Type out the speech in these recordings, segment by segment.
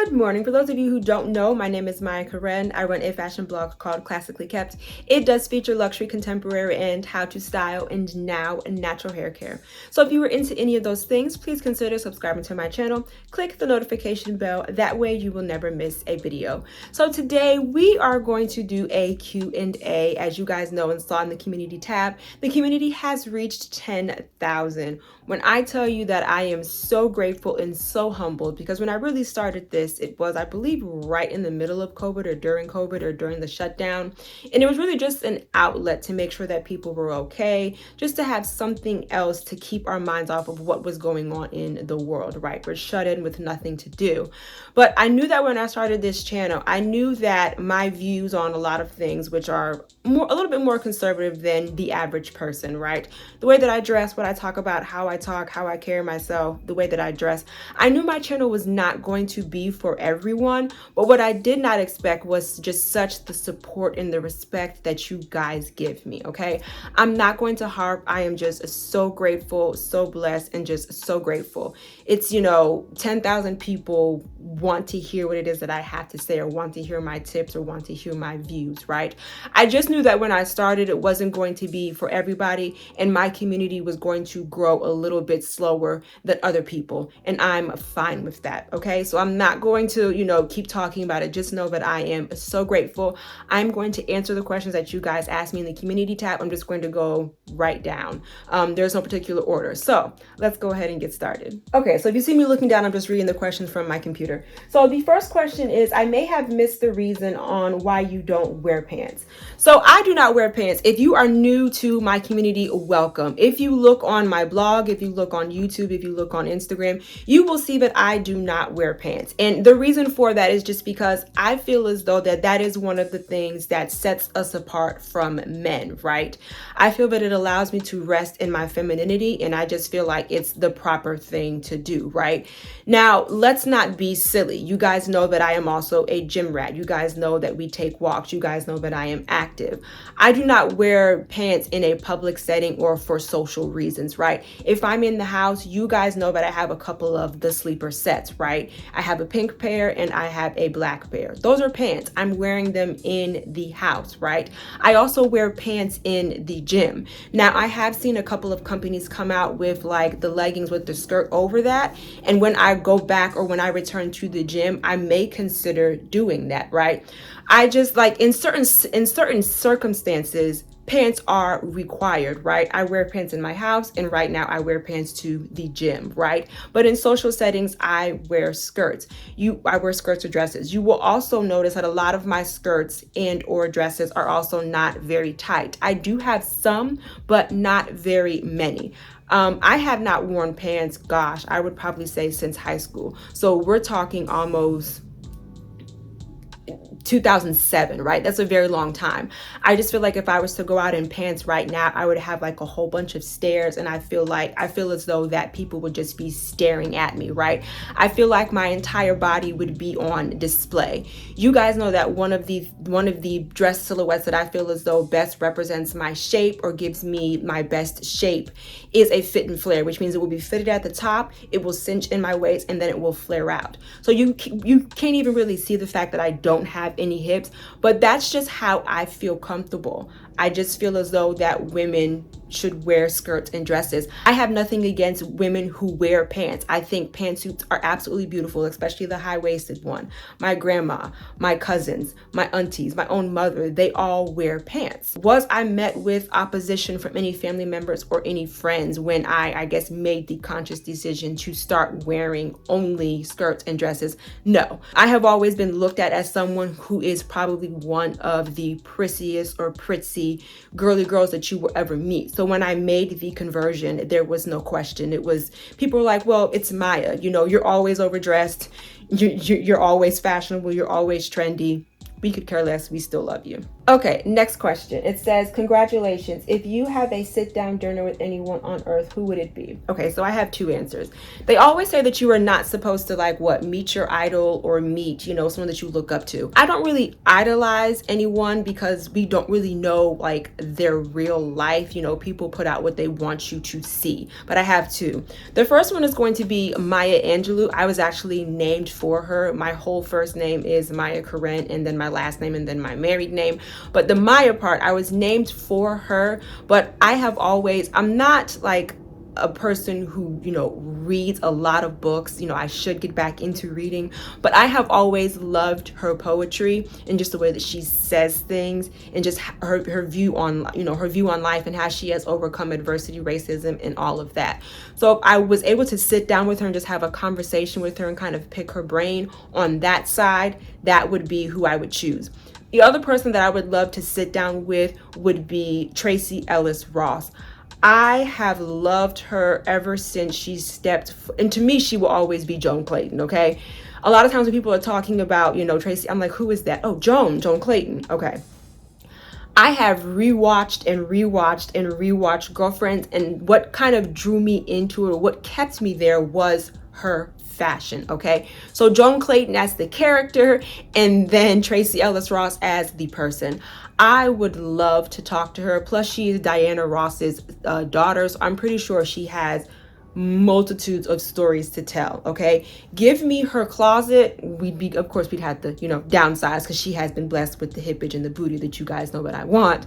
Good morning. For those of you who don't know, my name is Maya Karen. I run a fashion blog called Classically Kept. It does feature luxury, contemporary, and how to style and now natural hair care. So if you were into any of those things, please consider subscribing to my channel. Click the notification bell. That way you will never miss a video. So today we are going to do a Q&A. As you guys know and saw in the community tab, the community has reached 10,000. When I tell you that I am so grateful and so humbled, because when I really started this, it was, I believe, right in the middle of COVID or during the shutdown. And it was really just an outlet to make sure that people were okay, just to have something else to keep our minds off of what was going on in the world, right? We're shut in with nothing to do. But I knew that when I started this channel, I knew that my views on a lot of things, which are a little bit more conservative than the average person, right? The way that I dress, what I talk about, how I talk, how I carry myself, the way that I dress. I knew my channel was not going to be for everyone, but what I did not expect was just such the support and the respect that you guys give me, okay? I'm not going to harp. I am just so grateful, so blessed, and just so grateful. It's, 10,000 people want to hear what it is that I have to say, or want to hear my tips, or want to hear my views, right? I just knew that when I started, it wasn't going to be for everybody, and my community was going to grow a little bit slower than other people, and I'm fine with that, okay? So I'm not going to, keep talking about it. Just know that I am so grateful. I'm going to answer the questions that you guys asked me in the community tab. I'm just going to go right down. There's no particular order. So let's go ahead and get started. Okay, so if you see me looking down, I'm just reading the questions from my computer. So the first question is, I may have missed the reason on why you don't wear pants. So I do not wear pants. If you are new to my community, welcome. If you look on my blog, if you look on YouTube, if you look on Instagram, you will see that I do not wear pants. And the reason for that is just because I feel as though that is one of the things that sets us apart from men, right? I feel that it allows me to rest in my femininity, and I just feel like it's the proper thing to do, right? Now, let's not be silly. You guys know that I am also a gym rat. You guys know that we take walks. You guys know that I am active. I do not wear pants in a public setting or for social reasons, right? If I'm in the house, you guys know that I have a couple of the sleeper sets, right? I have a pink pair and I have a black pair. Those are pants. I'm wearing them in the house, right? I also wear pants in the gym. Now, I have seen a couple of companies come out with like the leggings with the skirt over that. And when I go back or when I return to the gym, I may consider doing that, right? I just like in certain circumstances, pants are required, right? I wear pants in my house, and right now I wear pants to the gym, right? But in social settings, I wear skirts. I wear skirts or dresses. You will also notice that a lot of my skirts and or dresses are also not very tight. I do have some, but not very many. I have not worn pants, gosh, I would probably say since high school. So we're talking almost 2007, right? That's a very long time. I just feel like if I was to go out in pants right now, I would have like a whole bunch of stares, and I feel as though that people would just be staring at me, right? I feel like my entire body would be on display. You guys know that one of the dress silhouettes that I feel as though best represents my shape or gives me my best shape is a fit and flare, which means it will be fitted at the top, it will cinch in my waist, and then it will flare out. So you can't even really see the fact that I don't have any hips, but that's just how I feel comfortable. I just feel as though that women should wear skirts and dresses. I have nothing against women who wear pants. I think pantsuits are absolutely beautiful, especially the high-waisted one. My grandma, my cousins, my aunties, my own mother, they all wear pants. Was I met with opposition from any family members or any friends when I guess made the conscious decision to start wearing only skirts and dresses? No. I have always been looked at as someone who is probably one of the prissiest or prissy girly girls that you will ever meet. So when I made the conversion, there was no question. People were like, well, it's Maya, you're always overdressed, you're always fashionable, you're always trendy. We could care less, we still love you. Okay, next question. It says, congratulations. If you have a sit down dinner with anyone on earth, who would it be? Okay, so I have two answers. They always say that you are not supposed to, like, what, meet your idol or meet, someone that you look up to. I don't really idolize anyone because we don't really know, like, their real life. People put out what they want you to see. But I have two. The first one is going to be Maya Angelou. I was actually named for her. My whole first name is Maya Karen, and then my last name, and then my married name. But the Maya part, I was named for her, but I'm not like a person who, reads a lot of books. I should get back into reading, but I have always loved her poetry and just the way that she says things and just her view on, her view on life and how she has overcome adversity, racism, and all of that. So if I was able to sit down with her and just have a conversation with her and kind of pick her brain on that side, that would be who I would choose. The other person that I would love to sit down with would be Tracee Ellis Ross. I have loved her ever since she and to me, she will always be Joan Clayton, okay? A lot of times when people are talking about, Tracee, I'm like, who is that? Oh, Joan Clayton, okay. I have rewatched and rewatched Girlfriends, and what kind of drew me into it, or what kept me there, was her fashion, okay? So Joan Clayton as the character, and then Tracee Ellis Ross as the person. I would love to talk to her. Plus, she is Diana Ross's daughter, so I'm pretty sure she has multitudes of stories to tell. Okay, give me her closet. We'd have to downsize because she has been blessed with the hippage and the booty that you guys know what I want.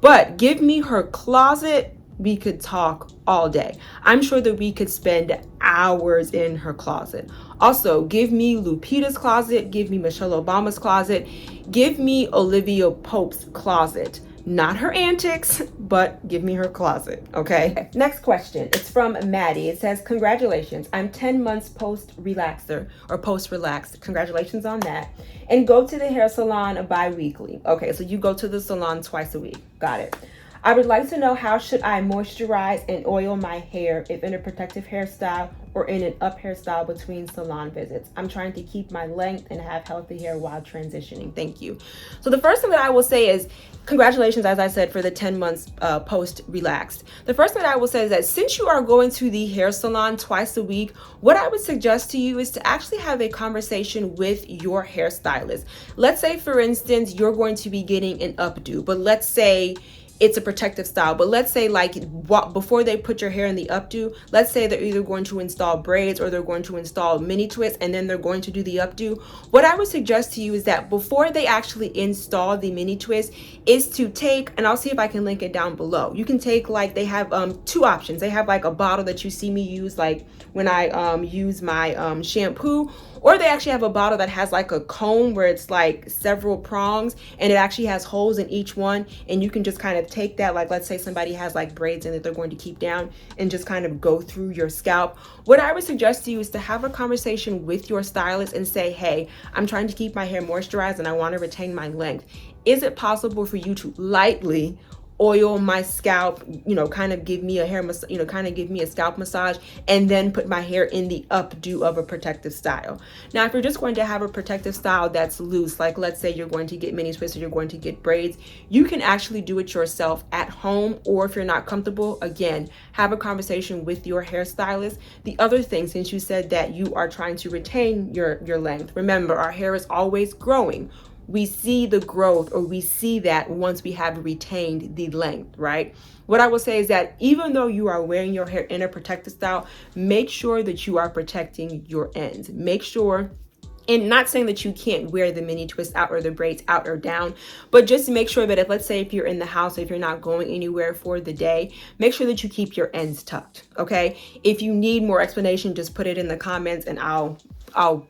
But give me her closet. We could talk all day. I'm sure that we could spend hours in her closet. Also, give me Lupita's closet, give me Michelle Obama's closet, give me Olivia Pope's closet. Not her antics, but give me her closet, okay? Next question. It's from Maddie. It says, congratulations. I'm 10 months post-relaxer or post-relaxed. Congratulations on that. And go to the hair salon bi-weekly. Okay, so you go to the salon twice a week. Got it. I would like to know, how should I moisturize and oil my hair, if in a protective hairstyle or in an up hairstyle between salon visits? I'm trying to keep my length and have healthy hair while transitioning. Thank you. So the first thing that I will say is, congratulations, as I said, for the 10 months post-relaxed. The first thing that I will say is that since you are going to the hair salon twice a week, what I would suggest to you is to actually have a conversation with your hairstylist. Let's say, for instance, you're going to be getting an updo, but let's say it's a protective style. But let's say, like, before they put your hair in the updo, let's say they're either going to install braids or they're going to install mini twists, and then they're going to do the updo. What I would suggest to you is that before they actually install the mini twist, is to take, and I'll see if I can link it down below. You can take, like, they have two options. They have like a bottle that you see me use, like when I use my shampoo, or they actually have a bottle that has like a comb where it's like several prongs and it actually has holes in each one, and you can just kind of take that, like, let's say somebody has like braids in that they're going to keep down, and just kind of go through your scalp. What I would suggest to you is to have a conversation with your stylist and say, hey, I'm trying to keep my hair moisturized and I want to retain my length. Is it possible for you to lightly oil my scalp, kind of give me a hair kind of give me a scalp massage, and then put my hair in the updo of a protective style? Now, if you're just going to have a protective style that's loose, like let's say you're going to get mini twists or you're going to get braids, you can actually do it yourself at home. Or if you're not comfortable, again, have a conversation with your hairstylist. The other thing, since you said that you are trying to retain your length, remember, our hair is always growing. We see the growth, or we see that once we have retained the length, right? What I will say is that even though you are wearing your hair in a protective style, make sure that you are protecting your ends. Make sure, and not saying that you can't wear the mini twist out or the braids out or down, but just make sure that let's say if you're in the house, if you're not going anywhere for the day, make sure that you keep your ends tucked, okay? If you need more explanation, just put it in the comments and I'll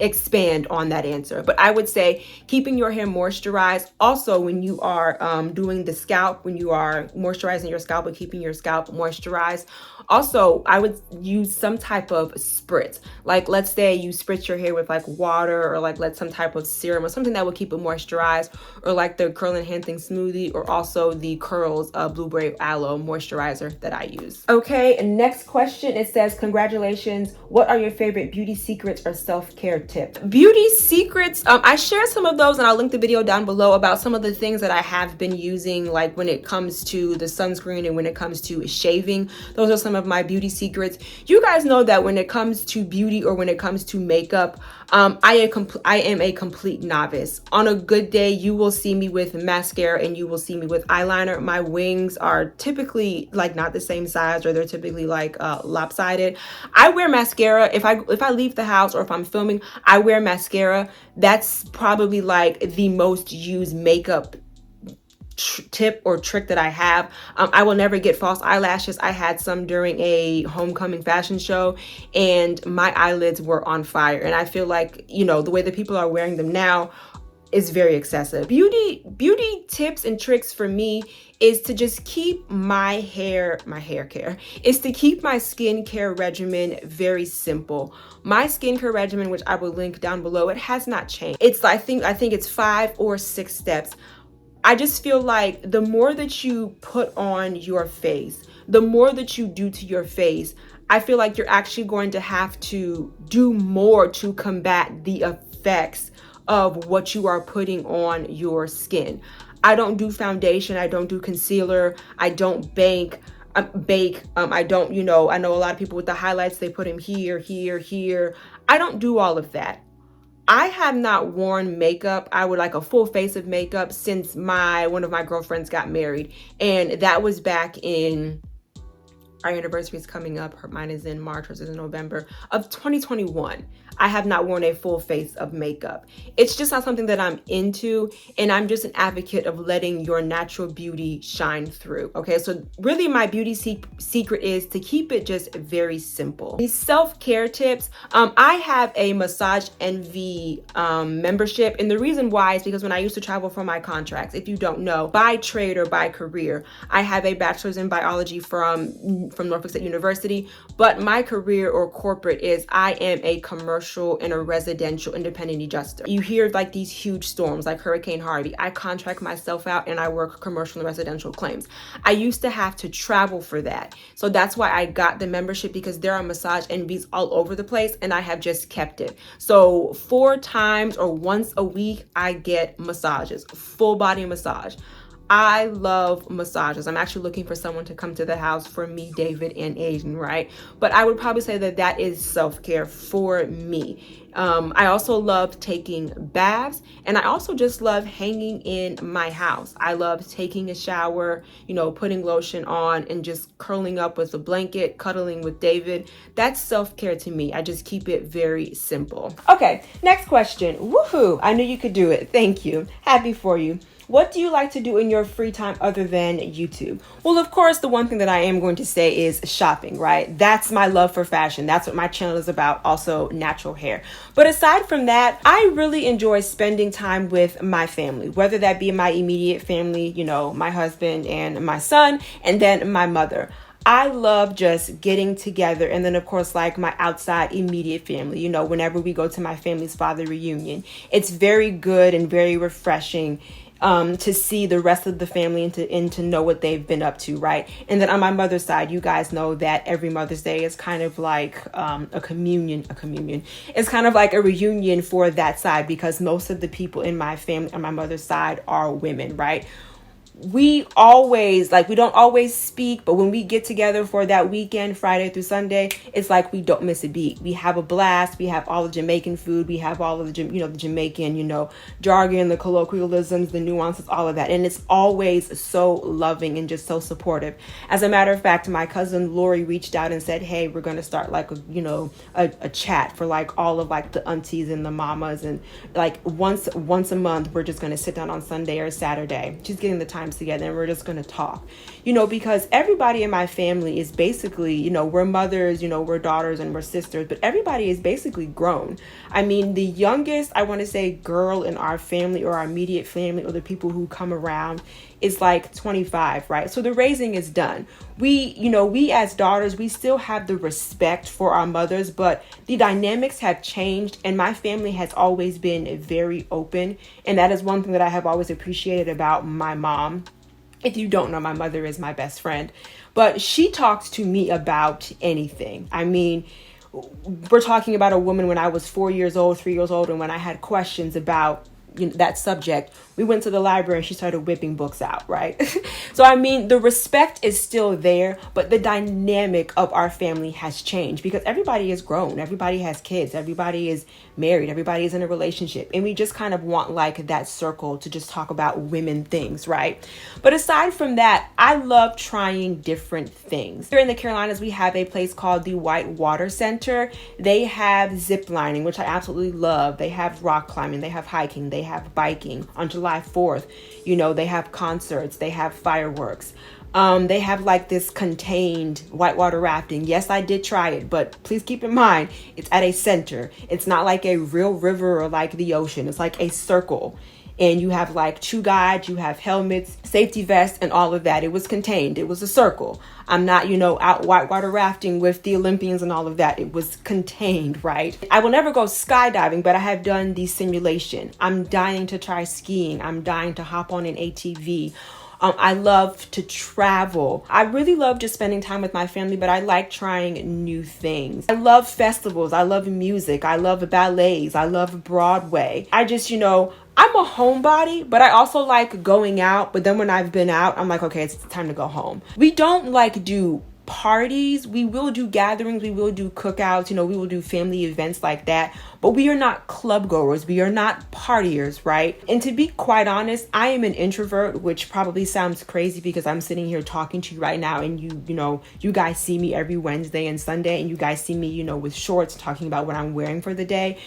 expand on that answer. But I would say keeping your hair moisturized. Also, when you are doing the scalp, when you are moisturizing your scalp and keeping your scalp moisturized, also I would use some type of spritz. Like let's say you spritz your hair with like water, or like some type of serum or something that will keep it moisturized, or like the curl enhancing smoothie, or also the Curls blueberry aloe moisturizer that I use. Okay, and next question, it says, congratulations, what are your favorite beauty secrets or self-care favorite tip. Beauty secrets. I shared some of those and I'll link the video down below about some of the things that I have been using, like when it comes to the sunscreen and when it comes to shaving. Those are some of my beauty secrets. You guys know that when it comes to beauty or when it comes to makeup, I am a complete novice. On a good day, you will see me with mascara and you will see me with eyeliner. My wings are typically like not the same size, or they're typically like lopsided. I wear mascara if I leave the house or if I'm filming. I wear mascara. That's probably like the most used makeup tip or trick that I have. I will never get false eyelashes. I had some during a homecoming fashion show and my eyelids were on fire. And I feel like, you know, the way that people are wearing them now is very excessive. Beauty tips and tricks for me is to just keep my hair care, is to keep my skincare regimen very simple. My skincare regimen, which I will link down below, it has not changed. I think it's 5 or 6 steps. I just feel like the more that you put on your face, the more that you do to your face, I feel like you're actually going to have to do more to combat the effects of what you are putting on your skin. I don't do foundation. I don't do concealer. I don't bake. I don't, you know, I know a lot of people with the highlights, they put them here, here, here. I don't do all of that. I have not worn makeup. I would like a full face of makeup since one of my girlfriends got married. And that was back in, our anniversary is coming up. Mine is in March, hers is in November of 2021. I have not worn a full face of makeup. It's just not something that I'm into, and I'm just an advocate of letting your natural beauty shine through. Okay, so really my beauty secret is to keep it just very simple. These self-care tips, I have a Massage Envy membership, and the reason why is because when I used to travel for my contracts, if you don't know, by trade or by career, I have a bachelor's in biology from Norfolk State University, but my career or corporate is I am a commercial and a residential independent adjuster. You hear like these huge storms like Hurricane Harvey. I contract myself out and I work commercial and residential claims. I used to have to travel for that. So that's why I got the membership, because there are Massage Envies all over the place and I have just kept it. So 4 times or once a week, I get massages, full body massage. I love massages. I'm actually looking for someone to come to the house for me, David, and Aiden, right? But I would probably say that that is self-care for me. I also love taking baths, and I also just love hanging in my house. I love taking a shower, you know, putting lotion on and just curling up with a blanket, cuddling with David. That's self-care to me. I just keep it very simple. Okay, next question. Woohoo! I knew you could do it. Thank you. Happy for you. What do you like to do in your free time other than YouTube? Well, of course, the one thing that I am going to say is shopping, right? That's my love for fashion. That's what my channel is about. Also natural hair. But aside from that, I really enjoy spending time with my family, whether that be my immediate family, you know, my husband and my son, and then my mother. I love just getting together, and then of course like my outside immediate family, you know, whenever we go to my family's father reunion, it's very good and very refreshing to see the rest of the family and to know what they've been up to, right? And then on my mother's side, you guys know that every Mother's Day is kind of like a communion. It's kind of like a reunion for that side, because most of the people in my family on my mother's side are women, right? We don't always speak, but when we get together for that weekend, Friday through Sunday, it's like we don't miss a beat. We have a blast. We have all the Jamaican food. We have all of the, the Jamaican, jargon, the colloquialisms, the nuances, all of that. And it's always so loving and just so supportive. As a matter of fact, my cousin Lori reached out and said, hey, we're going to start like a chat for like all of like the aunties and the mamas. And like once a month, we're just going to sit down on Sunday or Saturday. She's getting the time together and we're just going to talk, because everybody in my family is basically, we're mothers, we're daughters and we're sisters, but everybody is basically grown. I mean, the youngest, I want to say, girl in our family or our immediate family or the people who come around is like 25, right? So the raising is done. We as daughters, we still have the respect for our mothers, but the dynamics have changed, and my family has always been very open. And that is one thing that I have always appreciated about my mom. If you don't know, my mother is my best friend, but she talks to me about anything. I mean, we're talking about a woman when I was 4 years old, 3 years old, and when I had questions about that subject, we went to the library and she started whipping books out, right? So, I mean, the respect is still there, but the dynamic of our family has changed because everybody is grown. Everybody has kids. Everybody is married. Everybody is in a relationship. And we just kind of want like that circle to just talk about women things, right? But aside from that, I love trying different things. Here in the Carolinas, we have a place called the White Water Center. They have zip lining, which I absolutely love. They have rock climbing. They have hiking. They have biking. On July 4th, they have concerts. They have fireworks. They have like this contained whitewater rafting. Yes, I did try it, but please keep in mind, it's at a center. It's not like a real river or like the ocean. It's like a circle. And you have like 2 guides, you have helmets, safety vests, and all of that. It was contained. It was a circle. I'm not, out whitewater rafting with the Olympians and all of that. It was contained, right? I will never go skydiving, but I have done the simulation. I'm dying to try skiing. I'm dying to hop on an ATV. I love to travel. I really love just spending time with my family, but I like trying new things. I love festivals. I love music. I love ballets. I love Broadway. I just, I'm a homebody, but I also like going out. But then when I've been out, I'm like, okay, it's time to go home. We don't like do parties. We will do gatherings. We will do cookouts. We will do family events like that. But we are not club goers. We are not partiers, right? And to be quite honest, I am an introvert, which probably sounds crazy because I'm sitting here talking to you right now. And you guys see me every Wednesday and Sunday. And you guys see me, with shorts talking about what I'm wearing for the day.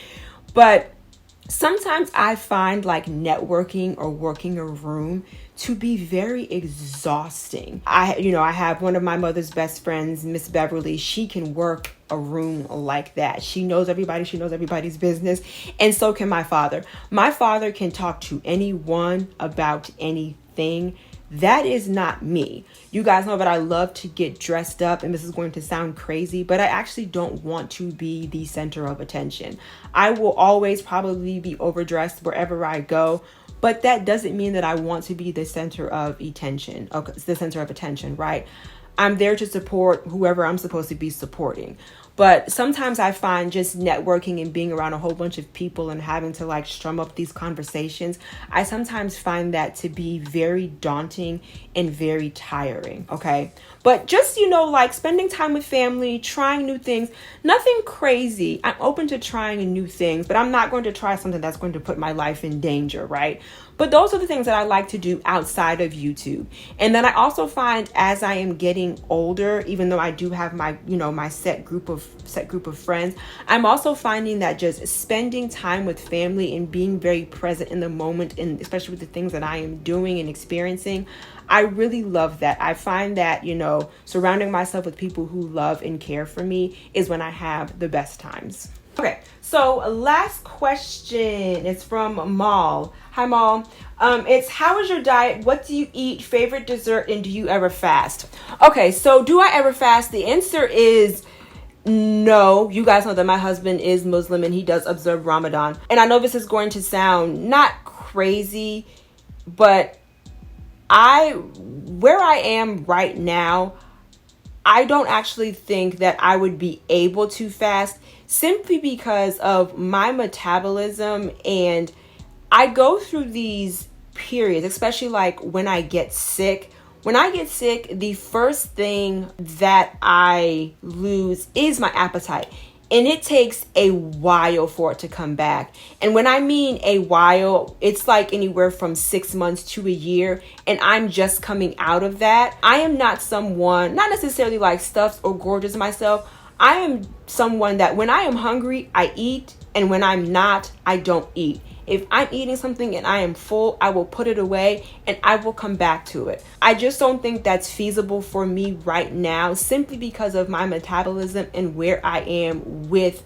But sometimes I find like networking or working a room to be very exhausting. I have one of my mother's best friends, Miss Beverly. She can work a room like that. She knows everybody. She knows everybody's business. And so can my father. My father can talk to anyone about anything. That is not me. You guys know that I love to get dressed up, and this is going to sound crazy, but I actually don't want to be the center of attention. I will always probably be overdressed wherever I go, but that doesn't mean that I want to be the center of attention. Okay, it's the center of attention, right? I'm there to support whoever I'm supposed to be supporting. But sometimes I find just networking and being around a whole bunch of people and having to like strum up these conversations, I sometimes find that to be very daunting and very tiring. Okay. But just, like spending time with family, trying new things, nothing crazy. I'm open to trying new things, but I'm not going to try something that's going to put my life in danger, right? But those are the things that I like to do outside of YouTube. And then I also find as I am getting older, even though I do have my, my set group of friends, I'm also finding that just spending time with family and being very present in the moment, and especially with the things that I am doing and experiencing, I really love that. I find that, surrounding myself with people who love and care for me is when I have the best times. Okay, so last question is from Mal. Hi, Mal. It's how is your diet? What do you eat? Favorite dessert? And do you ever fast? Okay, so do I ever fast? The answer is no. You guys know that my husband is Muslim and he does observe Ramadan. And I know this is going to sound not crazy, but where I am right now, I don't actually think that I would be able to fast simply because of my metabolism, and I go through these periods, especially like when I get sick. When I get sick, the first thing that I lose is my appetite. And it takes a while for it to come back. And when I mean a while, it's like anywhere from 6 months to a year. And I'm just coming out of that. I am not someone, not necessarily like stuffed or gorgeous myself. I am someone that when I am hungry, I eat. And when I'm not, I don't eat. If I'm eating something and I am full, I will put it away and I will come back to it. I just don't think that's feasible for me right now, simply because of my metabolism and where I am with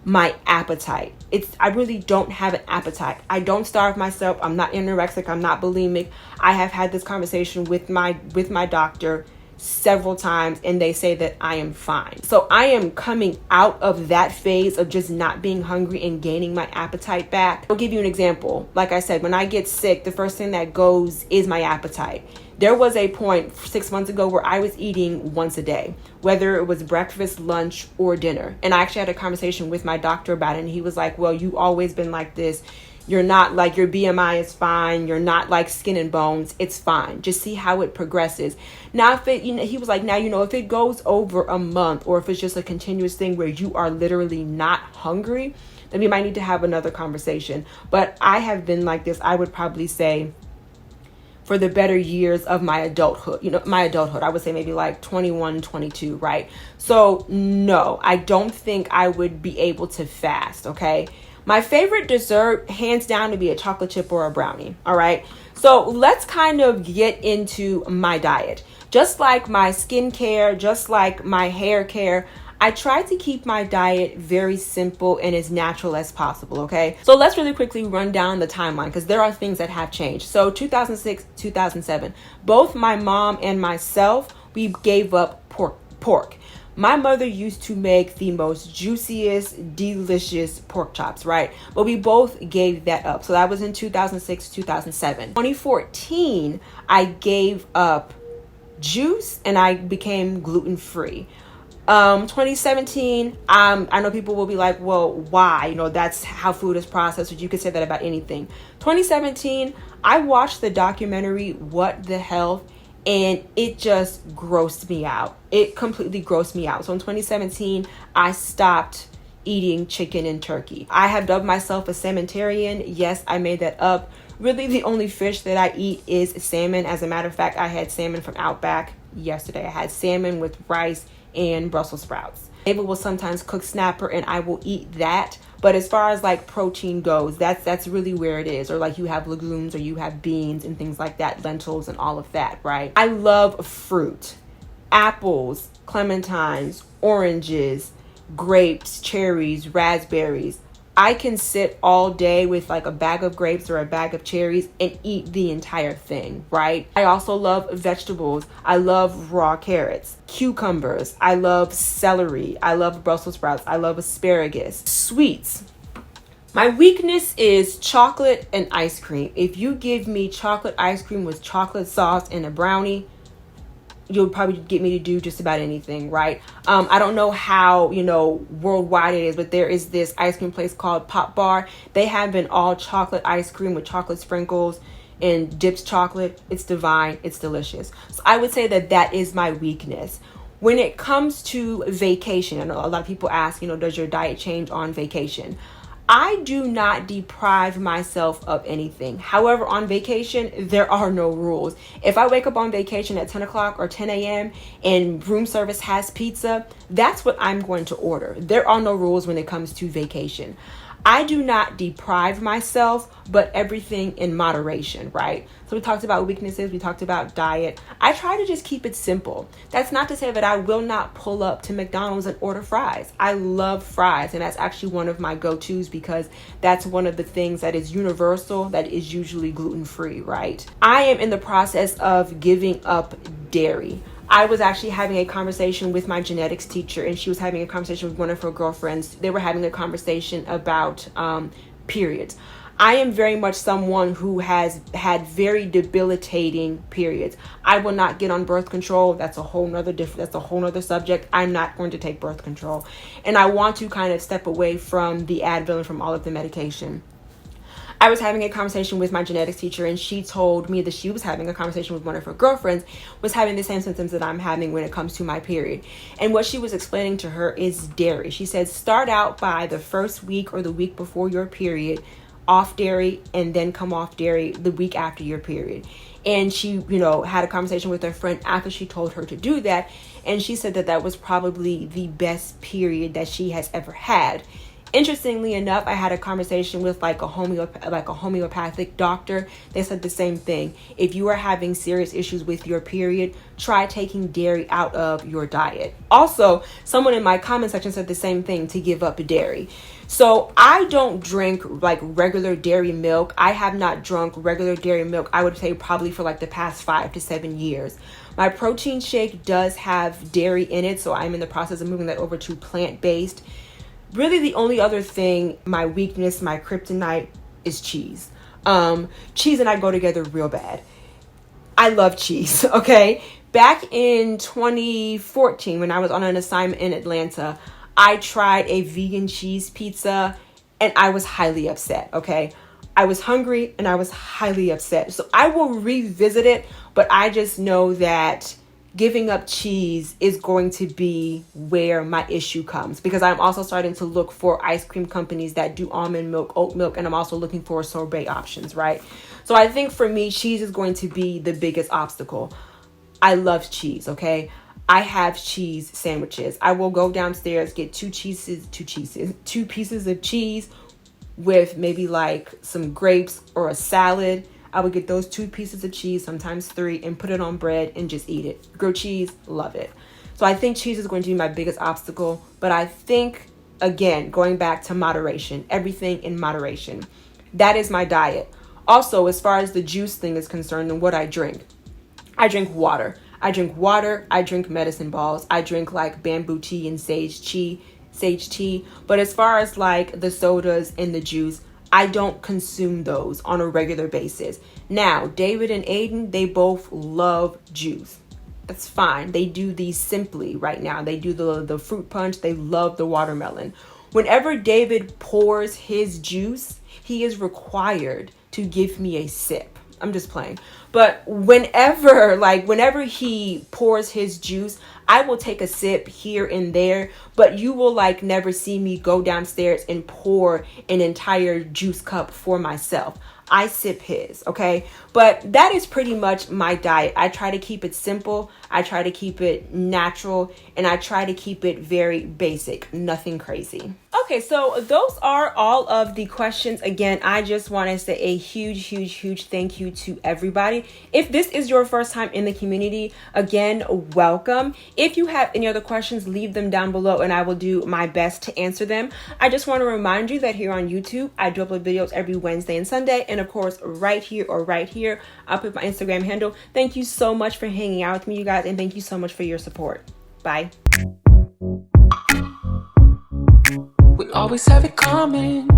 my appetite. I really don't have an appetite. I don't starve myself. I'm not anorexic. I'm not bulimic. I have had this conversation with my doctor several times, and they say that I am fine. So I am coming out of that phase of just not being hungry and gaining my appetite back. I'll give you an example. Like I said, when I get sick, the first thing that goes is my appetite. There was a point 6 months ago where I was eating once a day, whether it was breakfast, lunch, or dinner. And I actually had a conversation with my doctor about it, and he was like, well, you've always been like this. You're not like, your BMI is fine. You're not like skin and bones. It's fine. Just see how it progresses. Now, if it, he was like, now, if it goes over a month, or if it's just a continuous thing where you are literally not hungry, then we might need to have another conversation. But I have been like this, I would probably say, for the better years of my adulthood. I would say maybe like 21, 22, right? So no, I don't think I would be able to fast, okay? My favorite dessert, hands down, would be a chocolate chip or a brownie, all right? So let's kind of get into my diet. Just like my skincare, just like my hair care, I try to keep my diet very simple and as natural as possible, okay? So let's really quickly run down the timeline, because there are things that have changed. So 2006, 2007, both my mom and myself, we gave up pork. My mother used to make the most juiciest, delicious pork chops, right? But we both gave that up. So that was in 2006, 2007. 2014, I gave up juice and I became gluten-free. 2017, I know people will be like, well, why? That's how food is processed. You could say that about anything. 2017, I watched the documentary, What the Health, and it just grossed me out. It completely grossed me out. So in 2017, I stopped eating chicken and turkey. I have dubbed myself a salmonitarian. Yes, I made that up. Really, the only fish that I eat is salmon. As a matter of fact, I had salmon from Outback yesterday. I had salmon with rice and Brussels sprouts. Ava will sometimes cook snapper and I will eat that. But as far as like protein goes, that's really where it is. Or like you have legumes or you have beans and things like that, lentils and all of that, right? I love fruit, apples, clementines, oranges, grapes, cherries, raspberries. I can sit all day with like a bag of grapes or a bag of cherries and eat the entire thing, right? I also love vegetables. I love raw carrots, cucumbers. I love celery. I love Brussels sprouts. I love asparagus. Sweets. My weakness is chocolate and ice cream. If you give me chocolate ice cream with chocolate sauce and a brownie, you'll probably get me to do just about anything, right? I don't know how, worldwide it is, but there is this ice cream place called Pop Bar. They have an all chocolate ice cream with chocolate sprinkles and dipped chocolate. It's divine. It's delicious. So I would say that is my weakness. When it comes to vacation, I know a lot of people ask, does your diet change on vacation? I do not deprive myself of anything. However, on vacation, there are no rules. If I wake up on vacation at 10 o'clock or 10 a.m. and room service has pizza, that's what I'm going to order. There are no rules when it comes to vacation. I do not deprive myself, but everything in moderation, right? So we talked about weaknesses, we talked about diet. I try to just keep it simple. That's not to say that I will not pull up to McDonald's and order fries. I love fries, and that's actually one of my go-tos because that's one of the things that is universal, that is usually gluten-free, right? I am in the process of giving up dairy. I was actually having a conversation with my genetics teacher, and she was having a conversation with one of her girlfriends. They were having a conversation about periods. I am very much someone who has had very debilitating periods. I will not get on birth control. That's a whole nother subject. I'm not going to take birth control. And I want to kind of step away from the Advil and from all of the medication. I was having a conversation with my genetics teacher, and she told me that she was having a conversation with one of her girlfriends, was having the same symptoms that I'm having when it comes to my period. And what she was explaining to her is dairy. She said, start out by the first week or the week before your period off dairy, and then come off dairy the week after your period. And she, had a conversation with her friend after she told her to do that. And she said that was probably the best period that she has ever had. Interestingly enough, I had a conversation with a homeopathic doctor. They said the same thing. If you are having serious issues with your period, try taking dairy out of your diet. Also, someone in my comment section said the same thing, to give up dairy. So I don't drink regular dairy milk. I have not drunk regular dairy milk, I would say probably for the past 5 to 7 years. My protein shake does have dairy in it, so I'm in the process of moving that over to plant-based. Really, the only other thing, my weakness, my kryptonite, is cheese. Cheese and I go together real bad. I love cheese, okay? Back in 2014, when I was on an assignment in Atlanta, I tried a vegan cheese pizza and I was highly upset, okay? I was hungry and I was highly upset. So I will revisit it, but I just know that giving up cheese is going to be where my issue comes, because I'm also starting to look for ice cream companies that do almond milk, oat milk, and I'm also looking for sorbet options, right? So I think for me, cheese is going to be the biggest obstacle. I love cheese, okay? I have cheese sandwiches. I will go downstairs, get two pieces of cheese with maybe like some grapes or a salad. I would get those 2 pieces of cheese, sometimes 3, and put it on bread and just eat it. Grilled cheese, love it. So I think cheese is going to be my biggest obstacle. But I think, again, going back to moderation, everything in moderation. That is my diet. Also, as far as the juice thing is concerned and what I drink water. I drink medicine balls. I drink like bamboo tea and sage tea. But as far as like the sodas and the juice, I don't consume those on a regular basis. Now, David and Aiden, they both love juice. That's fine. They do these simply right now. They do the fruit punch. They love the watermelon. Whenever David pours his juice, he is required to give me a sip. I'm just playing. But whenever he pours his juice, I will take a sip here and there, but you will like never see me go downstairs and pour an entire juice cup for myself. I sip his, okay? But that is pretty much my diet. I try to keep it simple. I try to keep it natural, and I try to keep it very basic, nothing crazy. Okay, so those are all of the questions. Again, I just want to say a huge thank you to everybody. If this is your first time in the community, again, welcome. If you have any other questions, leave them down below and I will do my best to answer them. I just want to remind you that here on YouTube, I do upload videos every Wednesday and Sunday. And of course, right here, I'll put my Instagram handle. Thank you so much for hanging out with me, you guys, and thank you so much for your support. Bye. We always have it coming.